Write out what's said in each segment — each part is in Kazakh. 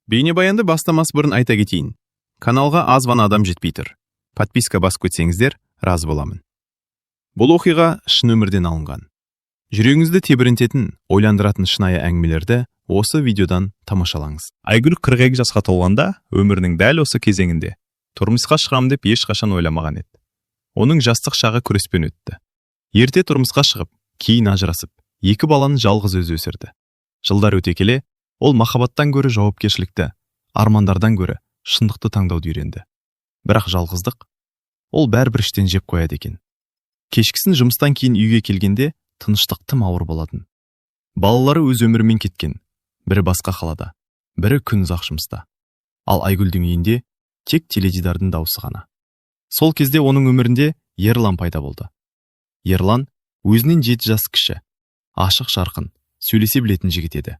Бейнебаянды бастамас бұрын айта кетейін. Каналға аз ғана адам жетпей тұр. Подписка басып кетсеңіздер, разы боламын. Бұл оқиға шын өмірден алынған. Жүрегіңізді тебірентетін, ойландыратын шынайы әңгімелерді осы видеодан тамашалаңыз. Айгүл 42 жасқа толғанда, өмірінің дәл осы кезеңінде тұрмысқа шығам деп ешқашан ойламаған еді. Оның жастық шағы күреспен өтті. Ерте тұрмысқа шығып, кейін ажырасып, 2 баланы жалғыз өзі өсірді. Жылдар өте келе, ол махаббаттан гөрі жауапкершілікті, армандардан гөрі шындықты таңдауды үйренді. Бірақ жалғыздық, ол бәрібір іштен жеп қояды екен. Кешкісін жұмыстан кейін үйге келгенде тыныштық тым ауыр болатын. Балалары өз өмірімен кеткен, бірі басқа қалада, бірі күн ұзақ жұмыста. Ал Айгүлдің үйінде тек теледидардың дауысы ғана. Сол кезде оның өмірінде Ерлан пайда болды. Ерлан өзінен 7 жас кіші, ашық жарқын, сөйлесе білетін жігіт еді.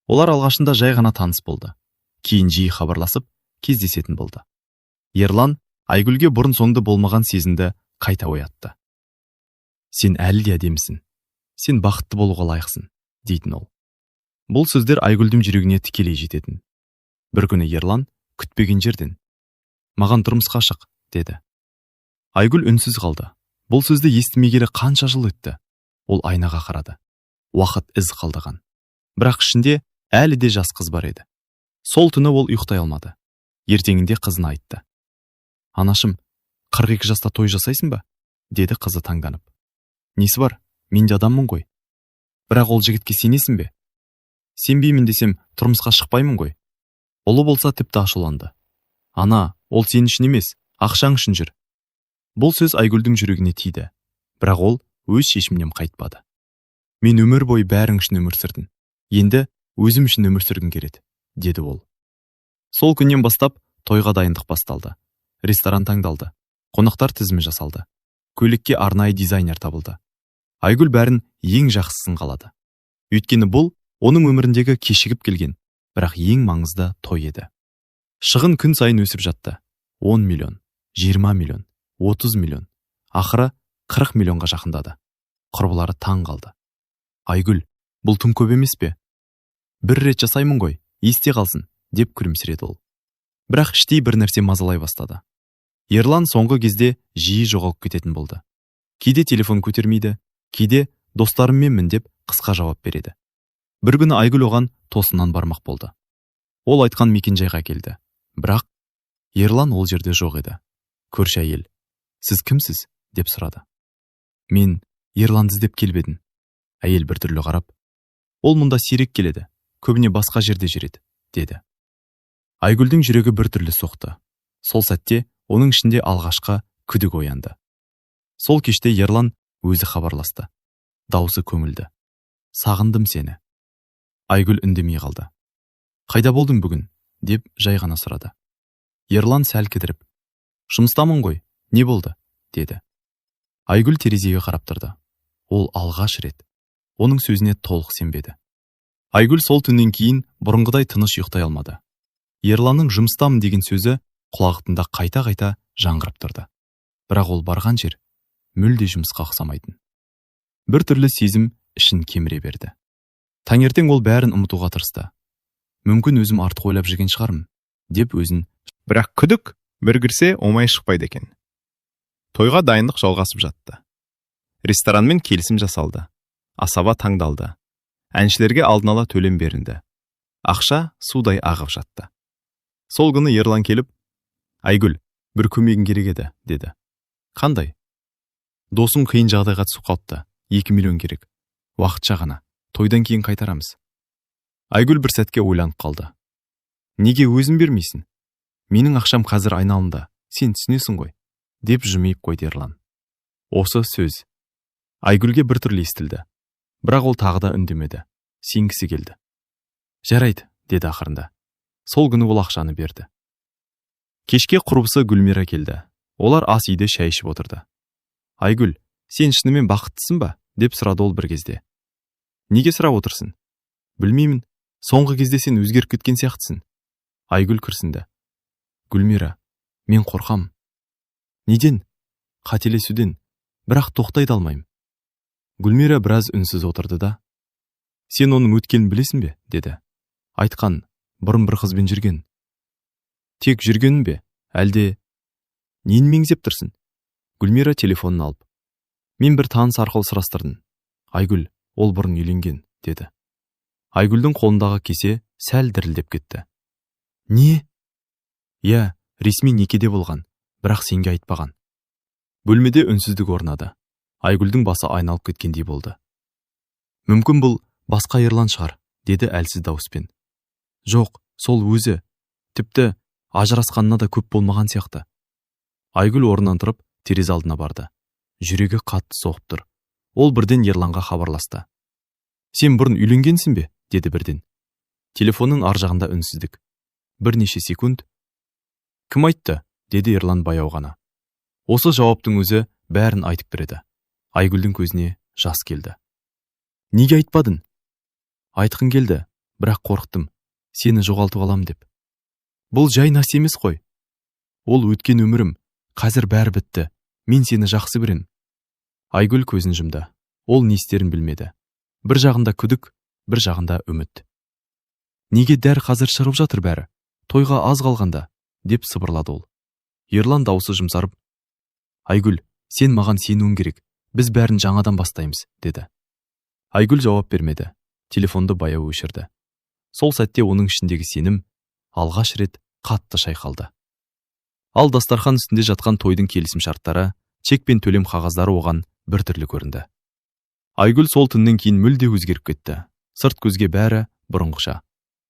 Олар алғашында жай ғана таныс болды. Кейін жиі хабарласып, кездесетін болды. Ерлан Айгүлге бұрын соңды болмаған сезімді қайта оятты. Сен әлі де әдемісің. Сен бақытты болуға лайықсың, дейтін ол. Бұл сөздер Айгүлдің жүрегіне тікелей жететін. Бір күні Ерлан күтпеген жерден: "Маған тұрмысқа шық", деді. Айгүл үнсіз қалды. Бұл сөзді естімегелі қанша жыл өтті. Ол айнаға қарады. Уақыт із қалдырған. Бірақ ішінде әлі де жас қыз бар еді. Сол түні ол ұйықтай алмады. Ертеңінде қызына айтты: "Анашым, 42 жаста той жасайсың ба?" деді қызы таңданып. "Несі бар? Мен де адаммын ғой." "Бірақ ол жігітке сенесің бе?" "Сенбеймін десем, тұрмысқа шықпаймын ғой." Ұлы болса тіпті ашуланды. "Ана, ол сен үшін емес, ақшаң үшін жүр." Бұл сөз Айгүлдің жүрегіне тиді. Бірақ ол өз шешімінен қайтпады. "Мен өмір бойы бәрің үшін өмір сүрдім. Енді өзім үшін өмір сүргім келеді", деді ол. Сол күннен бастап тойға дайындық басталды. Ресторан таңдалды. Қонақтар тізімі жасалды. Көйлекке арнайы дизайнер табылды. Айгүл бәрін ең жақсысын қалады. Өйткені бұл оның өміріндегі кешігіп келген, бірақ ең маңызды той еді. Шығын күн сайын өсіп жатты. 10 миллион, 20 миллион, 30 миллион. Ақыры 40 миллионға жақындады. Құрбылары таң қалды. "Айгүл, бұл тым көп емес пе? Бір рет жасаймын ғой, есте қалсын", деп күлімсіреді ол. Бірақ іштей бір нәрсе мазалай бастады. Ерлан соңғы кезде жиі жоғалып кететін болды. Кейде телефон көтермейді, кейде "достарымменмін" деп қысқа жауап береді. Бір күні Айгүл оған тосыннан бармақ болды. Ол айтқан мекенжайға келді. Бірақ Ерлан ол жерде жоқ еді. Көрші әйел: "Сіз кімсіз?" деп сұрады. "Мен Ерланды іздеп келбедім." Әйел біртүрлі қарап: "Ол мұнда сирек келеді, көбіне басқа жерде жүреді", деді. Айгүлдің жүрегі біртүрлі соқты. Сол сәтте оның ішінде алғашқы күдік оянды. Сол кеште Ерлан өзі хабарласты. Даусы көңілді: "Сағындым сені." Айгүл үндемей қалды. "Қайда болдың бүгін?" деп жай ғана сұрады. Ерлан сәл кідіріп: "Жұмыстамын ғой, не болды?" деді. Айгүл терезеге қарап тұрды. Ол алғаш рет оның сөзіне толық сенбеді. Айгүл сол түннен кейін бұрынғыдай тыныш ұйықтай алмады. Ерланның "жұмыстамын" деген сөзі құлағында қайта-қайта жаңғырып тұрды. Бірақ ол барған жер мүлде жұмысқа ұқсамайтын. Бір түрлі сезім ішін кеміре берді. Таңертең ол бәрін ұмытуға тырысты. "Мүмкін өзім артық ойлап жүрген шығармын", деп өзін. Бірақ күдік бір кірсе оңай шықпайды екен. Тойға дайындық жалғасып жатты. Ресторанмен келісім жасалды. Асаба таңдалды. Әншілерге алдын ала төлем берілді. Ақша судай ағып жатты. Сол күні Ерлан келіп: "Айгүл, бір көмегің керек еді", деді. "Қандай?" "Досың қиын жағдайға түсіп қалыпты. 2 миллион керек. Уақытша ғана. Тойдан кейін қайтарамыз." Айгүл бір сәтке ойланып қалды. "Неге өзің бермейсің? Менің ақшам қазір айналымда. Сен түсінесің ғой", деп жымиып қойды Ерлан. Осы сөз Айгүлге біртүрлі естілді. Бірақ ол тағы да үндемеді. Сенгісі келді. "Жарайды", деді ақырында. Сол күні ол ақшаны берді. Кешке құрбысы Гүлмира келді. Олар ас үйде шай ішіп отырды. "Айгүл, сен шынымен бақыттысың ба?" деп сұрады ол бір кезде. "Неге сұрап отырсың?" "Білмеймін. Соңғы кезде сен өзгеріп кеткен сияқтысың." Айгүл күрсінді. "Гүлмира, мен қорқам." "Неден?" "Қателесуден. Бірақ тоқтай да алмаймын." Гүлмира біраз үнсіз отырды да: "Сен оның өткенін білесің бе?" деді. "Айтқан, бұрын бір қызбен жүрген. Тек жүргенін бе, әлде нені меңзеп тұрсың? Гүлмира телефонын алып. Мен бір таныс арқылы сұрастырдым. Айгүл, ол бұрын үйленген, деді. Айгүлдің қолындағы кесе сәл дірілдеп кетті. Не? Я, ресми некеде болған, бірақ сенге айтпаған. Бөлмеде үнсіздік орнады. Айгүлдің басы айналып кеткендей болды. Мүмкін бұл басқа Ерлан шығар, деді әлсіз дауыспен. Жоқ, сол өзі. Тіпті ажырасқанына да көп болмаған сияқты. Айгүл орнынан тұрып, терезе алдына барды. Жүрегі қатты соғып тұр. Ол бірден Ерланға хабарласты. Сен бұрын үйленгенсің бе? Деді бірден. Телефонның ар жағында үнсіздік. Бірнеше секунд. Кім айтты? Деді Ерлан баяу ғана. Осы жауаптың өзі бәрін айтып береді. Айгүлдің көзіне жас келді. Неге айтпадың? Айтқың келді, бірақ қорықтым. Сені жоғалтып алам деп. Бұл жай нәрсе емес қой. Ол өткен өмірім, қазір бәрі бітті. Мен сені жақсы көрем. Айгүл көзін жұмды. Ол не істерін білмеді. Бір жағында күдік, бір жағында үміт. Неге дәр қазір шығып жатыр бәрі? Тойға аз қалғанда, деп сыбырлады ол. Ерлан даусы жұмсарып, Айгүл, сен маған сенуің керек. Біз бәрін жаңадан бастаймыз, деді. Айгүл жауап бермеді. Телефонды баяу өшірді. Сол сәтте оның ішіндегі сенім алғаш рет қатты шайқалды. Ал дастархан үстінде жатқан тойдың келісім шарттары, чек пен төлем қағаздары оған бір түрлі көрінді. Айгүл сол түннен кейін мүлде өзгеріп кетті. Сырт көзге бәрі бұрынғыша.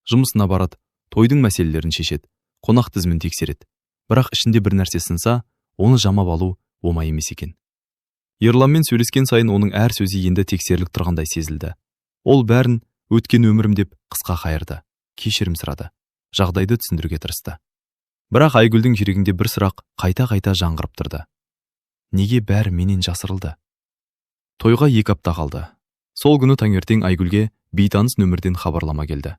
Жұмысына барады, тойдың мәселелерін шешеді, қонақ тізімін тексереді. Бірақ ішінде бір нәрсе сынса, оны жамап алу оңай емес екен. Ерланмен сөйлескен сайын оның әр сөзі енді тексеріліп тұрғандай сезілді. Ол бәрін өткен өмірім деп қысқа қайырды, кешірім сұрады, жағдайды түсіндіруге тырысты. Бірақ Айгүлдің жүрегінде бір сұрақ қайта-қайта жаңғырып тұрды. Неге бәрі менен жасырылды? Тойға 2 апта қалды. Сол күні таңертең Айгүлге бейтаныс нөмірден хабарлама келді.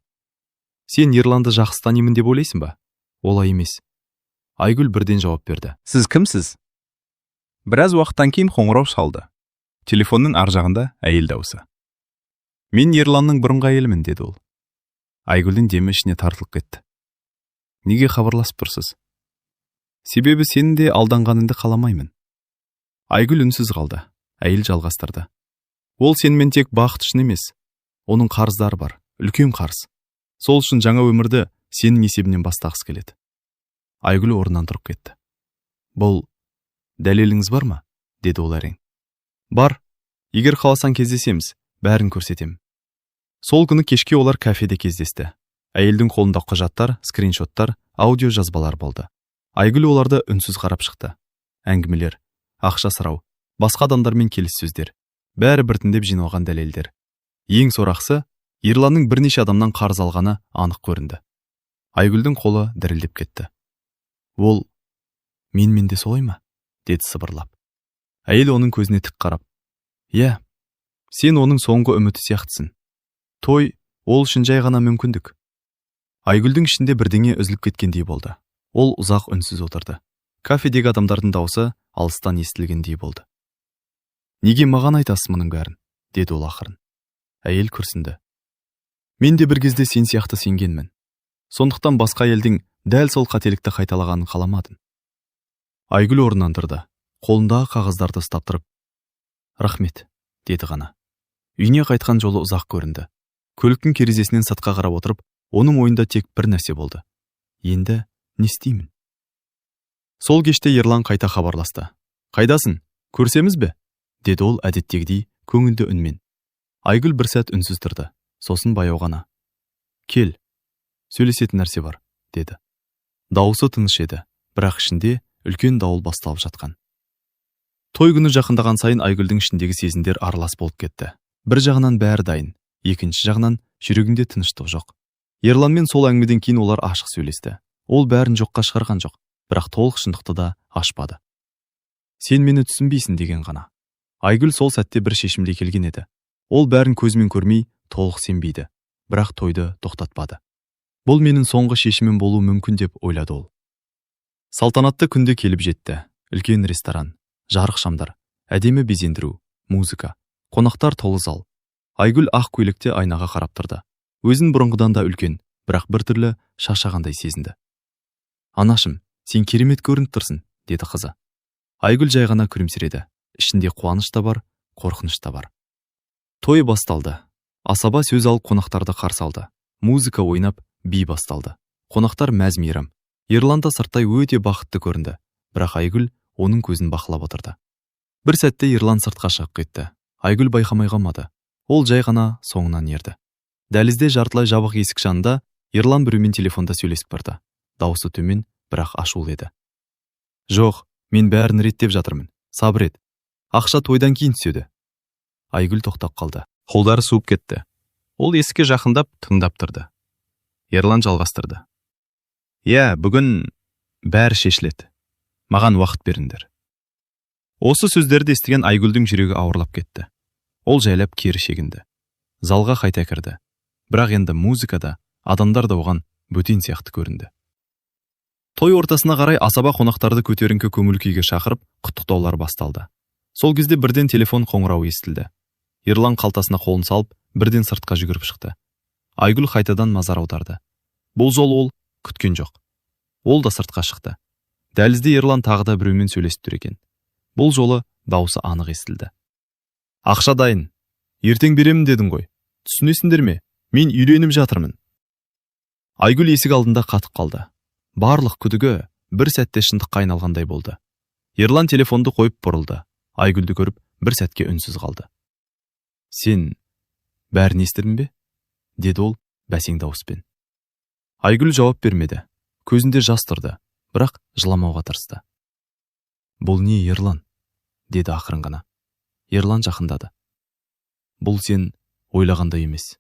Сен Ерланды жақсы танимын деп ойлайсың ба? Олай емес. Айгүл бірден жауап берді. Сіз кімсіз? Біраз уақыттан кейін қоңырау шалды. Телефонның ар жағында әйел дауысы. Мен Ерланның бұрынғы әйелімін, деді ол. Айгүлдің демі ішіне тартылып кетті. Неге хабарласып тұрсыз? Себебі сенің де алданғаныңды қаламаймын. Айгүл үнсіз қалды. Әйел жалғастырды. Ол сенімен тек бақыт үшін емес. Оның қарыздары бар, үлкен қарыз. Сол үшін жаңа өмірді сенің есебінен бастағысы келеді. Айгүл орнынан тұрып кетті. Бұл дәлеліңіз бар ма? Деді ол әрең. Бар. Егер қаласаң кездесеміз, бәрін көрсетем. Сол күні кешке олар кафеде кездесті. Әйелдің қолында құжаттар, скриншоттар, аудио жазбалар болды. Айгүл оларды үнсіз қарап шықты. Әңгімелер, ақша сұрау, басқа адамдармен келіссөздер, бәрі біртіндеп жиналған дәлелдер. Ең сорақысы, Ерланның бірнеше адамнан қарыз алғаны анық көрінді. Айгүлдің қолы дірілдеп кетті. Ол менмен де солай ма? Деді сыбырлап. Әйел оның көзіне тік қарап. Иә, сен оның соңғы үміті сияқтысың. Той ол үшін жай ғана мүмкіндік. Айгүлдің ішінде бірдеңе үзіліп кеткендей болды. Ол ұзақ үнсіз отырды. Кафедегі адамдардың дауысы алыстан естілгендей болды. Неге маған айтасыз мұның бәрін? Деді ол ақырын. Әйел күрсінді. Мен де бір кезде сен сияқты сенгенмін. Сондықтан басқа елдің дәл сол қателікті қайталағанын қаламадым. Айгүл орнынан тұрды. Қолындағы қағаздарды ұстап тұрып, рахмет, деді ғана. Үйіне қайтқан жолы ұзақ көрінді. Көліктің терезесінен сыртқа қарап отырып, оның ойында тек бір нәрсе болды. Енді не істеймін? Сол кеште Ерлан қайта хабарласты. Қайдасың? Көрсеміз бе? Деді ол әдеттегідей көңілді үнмен. Айгүл бір сәт үнсіз тұрды. Сосын баяу ғана. Кел, сөйлесетін нәрсе бар, деді. Дауысы тыныш еді, бірақ ішінде үлкен дауыл басталып жатқан. Той күні жақындаған сайын Айгүлдің ішіндегі сезімдер аралас болып кетті. Бір жағынан бәрі дайын, екінші жағынан жүрегінде тыныштық жоқ. Ерланмен сол әңгімеден кейін олар ашық сөйлесті. Ол бәрін жоққа шығарған жоқ, бірақ толық шындықты да ашпады. Сен мені түсінбейсің деген ғана. Айгүл сол сәтте бір шешімге келген еді. Ол бәрін көзімен көрмей, толық сенбейді, бірақ тойды тоқтатпады. Бұл менің соңғы шешімім болуы мүмкін деп ойлады ол. Салтанатты күнде келіп жетті. Үлкен ресторан, жарық шамдар, әдемі безендіру, музыка, қонақтар толы зал. Айгүл ақ көйлекте айнаға қарап тұрды. Өзін бұрынғыдан да үлкен, бірақ біртүрлі шаршағандай сезінді. Анашым, сен керемет көрініп тұрсың, деді қызы. Айгүл жай ғана күлімсіреді. Ішінде қуаныш та бар, қорқыныш та бар. Той басталды. Асаба сөз алып қонақтарды қарсы алды. Музыка ойнап, би басталды. Қонақтар мәз-мейрам. Ерлан да сырттай өте бақытты көрінді. Бірақ Айгүл оның көзін бақылап отырды. Бір сәтте Ерлан сыртқа шығып кетті. Айгүл байқамай қалмады. Ол жай ғана соңынан ерді. Дәлізде жартылай жабық есік жанында Ерлан біреумен телефонда сөйлесіп барды. Дауысы төмен, бірақ ашулы еді. Жоқ, мен бәрін реттеп жатырмын. Сабыр ет. Ақша тойдан кейін түседі. Айгүл тоқтап қалды. Қолдары суып кетті. Ол есікке жақындап, тыңдап тұрды. Ерлан жалғастырды. Бүгін бәрі шешіледі. Маған уақыт беріңдер. Осы сөздерді естіген Айгүлдің жүрегі ауырлап кетті. Ол жайлап кері шегінді. Залға қайта кірді. Бірақ енді музыкада, адамдар да оған бөтен сияқты көрінді. Той ортасына қарай асаба қонақтарды көтеріңкі көңіл күйге шақырып, құттықтаулар басталды. Сол кезде бірден телефон қоңырауы естілді. Ерлан қалтасына қолын салып, бірден сыртқа жүгіріп шықты. Айгүл қайтадан назар аударды. Бұл жолы ол күткен жоқ. Ол да сыртқа шықты. Дәлізде Ерлан тағы да біреумен сөйлесіп тұр екен. Бұл жолы даусы анық естілді. Ақша дайын. Ертең беремін дедің ғой. Түсінесіңдер ме? Мен үйленіп жатырмын. Айгүл есік алдында қатып қалды. Барлық күдігі бір сәтте шындыққа айналғандай болды. Ерлан телефонды қойып бұрылды. Айгүлді көріп, бір сәтке үнсіз қалды. Сен бәрін естідің бе? Деді ол бәсең дауыспен. Айгүл жауап бермеді. Көзінде жас тұрды, бірақ жыламауға тырысты. Бұл не, Ерлан? Деді ақырын ғана. Ерлан жақындады. Бұл сен ойлағандай емес.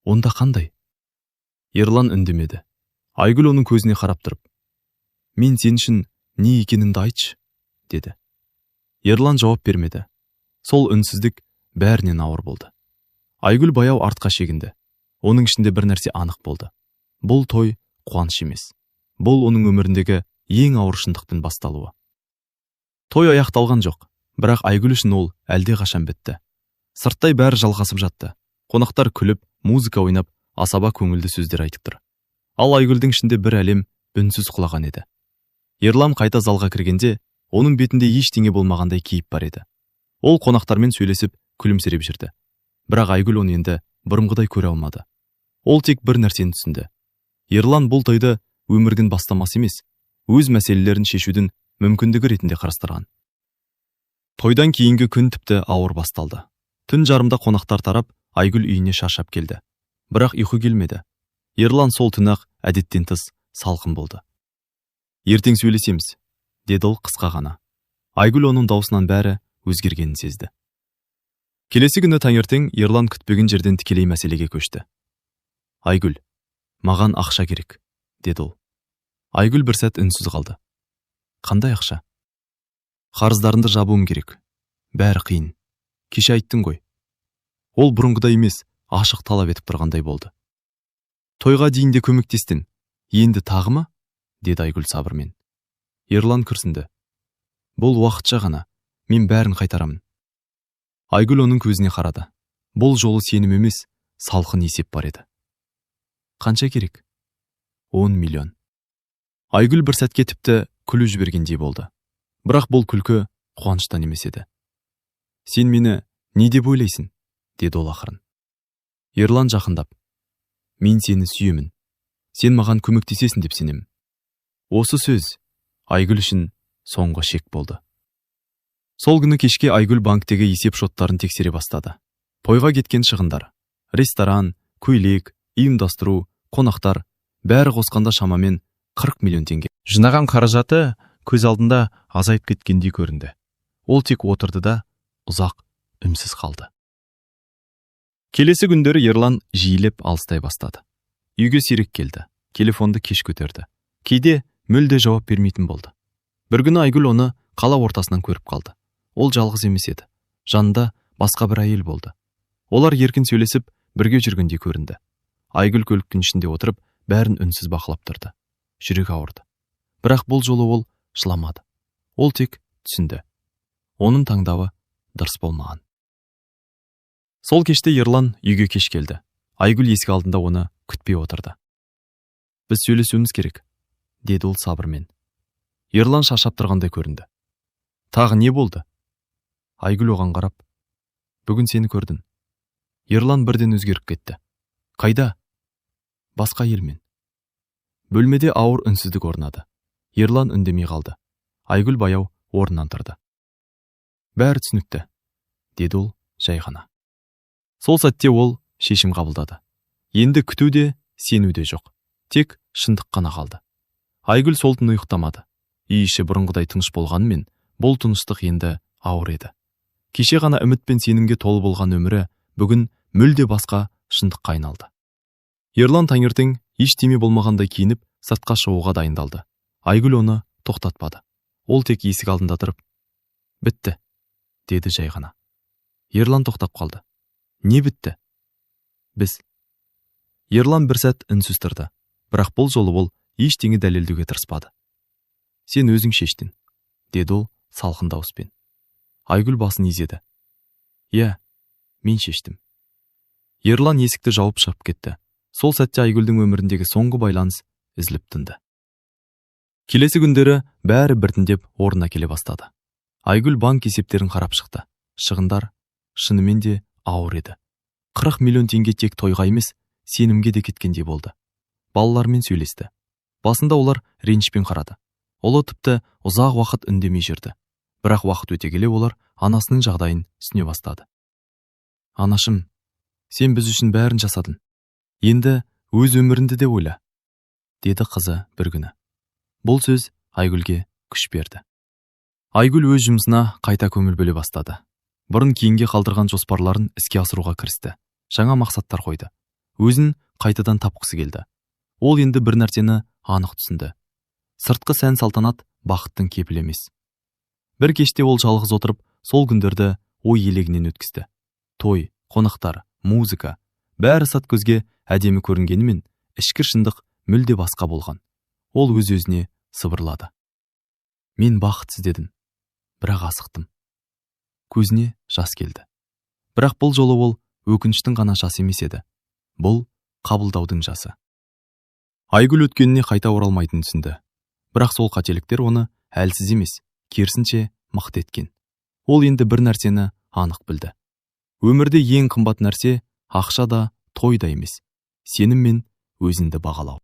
Онда қандай? Ерлан үндемеді. Айгүл оның көзіне қарап тұрып. Мен сен үшін не екеніңді айтшы, деді. Ерлан жауап бермеді. Сол үнсіздік бәрінен ауыр болды. Айгүл баяу артқа шегінді. Оның ішінде бір нәрсе анық болды. Бұл той қуаныш емес. Бұл оның өміріндегі ең ауыр шындықтың басталуы. Той аяқталған жоқ, бірақ Айгүл үшін ол әлде қашан бітті. Сырттай бәрі жалғасып жатты. Қонақтар күліп, музыка ойнап, асаба көңілді сөздер айтып тұр. Ал Айгүлдің ішінде бір әлем үнсіз құлаған еді. Ерлан қайта залға кіргенде, оның бетінде ештеңе болмағандай кейіп бар еді. Ол қонақтармен сөйлесіп, күлімсіреп жүрді. Бірақ Айгүл оны енді бұрынғыдай көре алмады. Ол тек бір нәрсені түсінді. Ерлан бұл тойды өмірдің бастамасы емес, өз мәселелерін шешудің мүмкіндігі ретінде қарастырған. Тойдан кейінгі күн тіпті ауыр басталды. Түн жарымда қонақтар тарап, Айгүл үйіне шаршап келді. Бірақ ұйқы келмеді. Ерлан сол түн-ақ әдеттен тыс салқын болды. Ертең сөйлесеміз, деді ол қысқа ғана. Айгүл оның даусынан бәрі өзгергенін сезді. Келесі күні таңертең Ерлан күтпеген жерден тікелей мәселеге көшті. Айгүл, маған ақша керек, деді ол. Айгүл бір сәт үнсіз қалды. Қандай ақша? Қарыздарымды жабуым керек. Бәрі қиын. Кеше айттың ғой. Ол бұрынғыдай емес, ашық талап етіп тұрғандай болды. Тойға дейін де көмектестің. Енді тағы ма? Деді Айгүл сабырмен. Ерлан күрсінді. Бұл уақытша ғана. Мен бәрін қайтарамын. Айгүл оның көзіне қарады. Бұл жолы сенім емес, салқын есеп бар еді. Қанша керек? 10 миллион. Айгүл бір сәтке тіпті күліп жібергендей болды. Бірақ бұл күлкі қуаныштан емес еді. Сен мені не деп ойлайсың? Деді ол ақырын. Ерлан жақындап. Мен сені сүйемін. Сен маған көмектесесің деп сенемін. Осы сөз Айгүл үшін соңғы шек болды. Сол күні кешке Айгүл банктегі есеп шоттарын тексере бастады. Тойға кеткен шығындар, ресторан, көйлек, ұйымдастыру, қонақтар, бәрі қосқанда шамамен 40 миллион теңге. Жинаған қаражаты көз алдында азайып кеткендей көрінді. Ол тек отырды да ұзақ үнсіз қалды. Келесі күндері Ерлан жиілеп алыстай бастады. Үйге сирек келді. Телефонды кеш көтерді. Кейде мүлде жауап бермейтін болды. Бір күні Айгүл оны қала ортасынан көріп қалды. Ол жалғыз емес еді. Жанында басқа бір әйел болды. Олар еркін сөйлесіп, бірге жүргендей көрінді. Айгүл көліктің ішінде отырып, бәрін үнсіз бақылап тұрды. Жүрегі ауырды. Бірақ бұл жолы ол жыламады. Ол тек түсінді. Оның таңдауы дұрыс болмаған. Сол кеште Ерлан үйге кеш келді. Айгүл есік алдында оны күтпей отырды. Біз сөйлесуіміз керек, деді ол сабырмен. Ерлан шаршап тұрғандай көрінді. Тағы не болды? Айгүл оған қарап, бүгін сені көрдім. Ерлан бірден өзгеріп кетті. Қайда? Басқа елмен. Бөлмеде ауыр үнсіздік орнады. Ерлан үндемей қалды. Айгүл баяу орнынан тұрды. Бәрі түсінікті, деді ол жай ғана. Сол сәтте ол шешім қабылдады. Енді күту де, сену де жоқ. Тек шындық қана қалды. Айгүл сол түні ұйықтамады. Үй іші бұрынғыдай тыныш болғанымен, бұл тыныштық енді ауыр еді. Кеше ғана үміт пен сенімге толы болған өмірі бүгін мүлде басқа шындыққа айналды. Ерлан таңертең ештеме болмағандай киініп, сыртқа шығуға дайындалды. Айгүл оны тоқтатпады. Ол тек есік алдында тұрып, бітті, деді жай ғана. Ерлан тоқтап қалды. Не бітті? Біз. Ерлан бір сәт үнсіз тұрды, бірақ бұл жолы ол ештеңе дәлелдеуге тырыспады. Сен өзің шештің, деді ол салқын дауыспен. Айгүл басын изеді. Иә, мен шештім. Ерлан есікті жауып шығып кетті. Сол сәтте Айгүлдің өміріндегі соңғы байланыс үзіліп тынды. Келесі күндері бәрі біртіндеп орнына келе бастады. Айгүл банк есептерін қарап шықты. Шығындар шынымен де ауыр еді. 40 миллион теңге тек тойға емес, сенімге де кеткендей болды. Балалармен сөйлесті. Басында олар ренішпен қарады. Олы тіпті ұзақ уақыт үндемей жүрді. Бірақ уақыт өте келе олар анасының жағдайын түсіне бастады. Анашым, сен біз үшін бәрін жасадың. Енді өз өміріңді де ойла, деді қызы бір күні. Бұл сөз Айгүлге күш берді. Айгүл өз жұмысына қайта көңіл бөле бастады. Бұрын кейінге қалдырған жоспарларын іске асыруға кірісті. Жаңа мақсаттар қойды. Өзін қайтадан тапқысы келді. Ол енді бір нәрсені анық түсінді. Сыртқы сән салтанат бақыттың кепілі емес. Бір кеште ол жалғыз отырып, сол күндерді ой елегінен өткізді. Той, қонақтар, музыка, бәрі сәт көзге әдемі көрінгенімен, ішкі шындық мүлде басқа болған. Ол өз-өзіне сыбырлады. Мен бақытсыз дедім, бірақ асықтым. Көзіне жас келді. Бірақ бұл жолы ол өкініштің ғана жасы емес еді. Бұл қабылдаудың жасы. Айгүл өткеніне қайта оралмайтынын түсінді. Бірақ сол қателіктер оны әлсіз емес, керісінше мықты еткен. Ол енді бір нәрсені анық білді. Өмірде ең қымбат нәрсе ақша да, той да емес, сенім мен өзіңді бағалау.